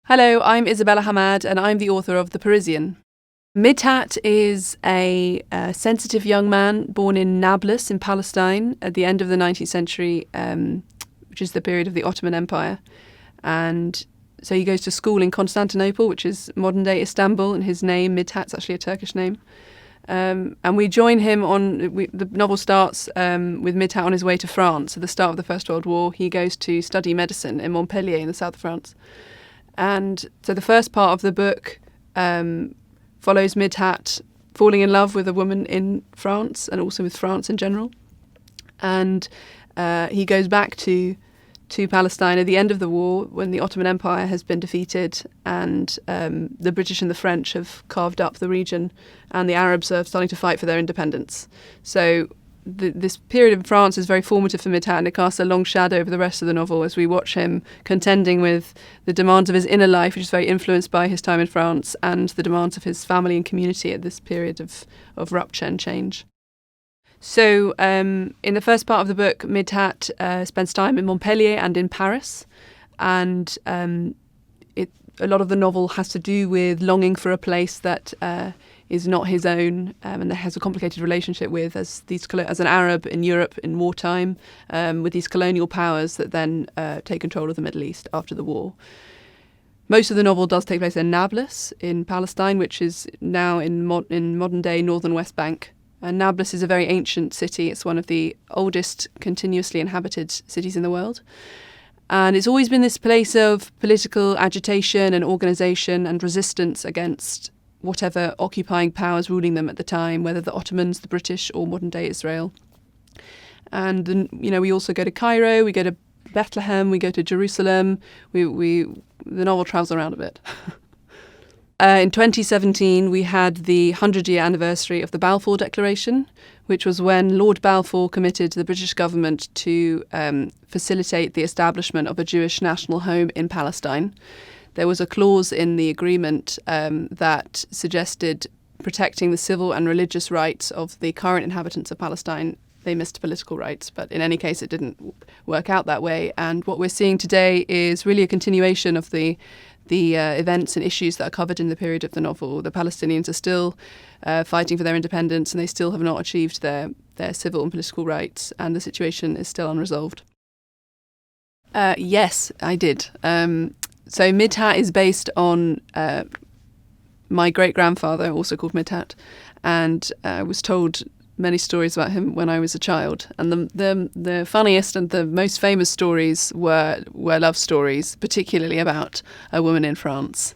Hello, I'm Isabella Hammad and I'm the author of The Parisian. Midhat is a sensitive young man born in Nablus in Palestine at the end of the 19th century, which is the period of the Ottoman Empire. And so he goes to school in Constantinople, which is modern-day Istanbul, and his name, Midhat's actually a Turkish name. And we join him the novel starts with Midhat on his way to France. At the start of the First World War, he goes to study medicine in Montpellier in the south of France. And so the first part of the book follows Midhat falling in love with a woman in France and also with France in general. And he goes back to Palestine at the end of the war when the Ottoman Empire has been defeated and the British and the French have carved up the region and the Arabs are starting to fight for their independence. So this period in France is very formative for Midhat, and it casts a long shadow over the rest of the novel as we watch him contending with the demands of his inner life, which is very influenced by his time in France, and the demands of his family and community at this period of rupture and change. So in the first part of the book, Midhat spends time in Montpellier and in Paris, and a lot of the novel has to do with longing for a place that is not his own and that has a complicated relationship with as an Arab in Europe in wartime, with these colonial powers that then take control of the Middle East after the war. Most of the novel does take place in Nablus in Palestine, which is now in modern-day northern West Bank. And Nablus is a very ancient city. It's one of the oldest continuously inhabited cities in the world. And it's always been this place of political agitation and organisation and resistance against whatever occupying powers ruling them at the time, whether the Ottomans, the British, or modern-day Israel. And then, we also go to Cairo, we go to Bethlehem, we go to Jerusalem. The novel travels around a bit. In 2017, we had the 100-year anniversary of the Balfour Declaration, which was when Lord Balfour committed the British government to facilitate the establishment of a Jewish national home in Palestine. There was a clause in the agreement that suggested protecting the civil and religious rights of the current inhabitants of Palestine. They missed political rights, but in any case, it didn't work out that way. And what we're seeing today is really a continuation of the events and issues that are covered in the period of the novel. The Palestinians are still fighting for their independence, and they still have not achieved their civil and political rights, and the situation is still unresolved. Yes, I did. So Midhat is based on my great-grandfather, also called Midhat, and I was told many stories about him when I was a child. And the funniest and the most famous stories were love stories, particularly about a woman in France.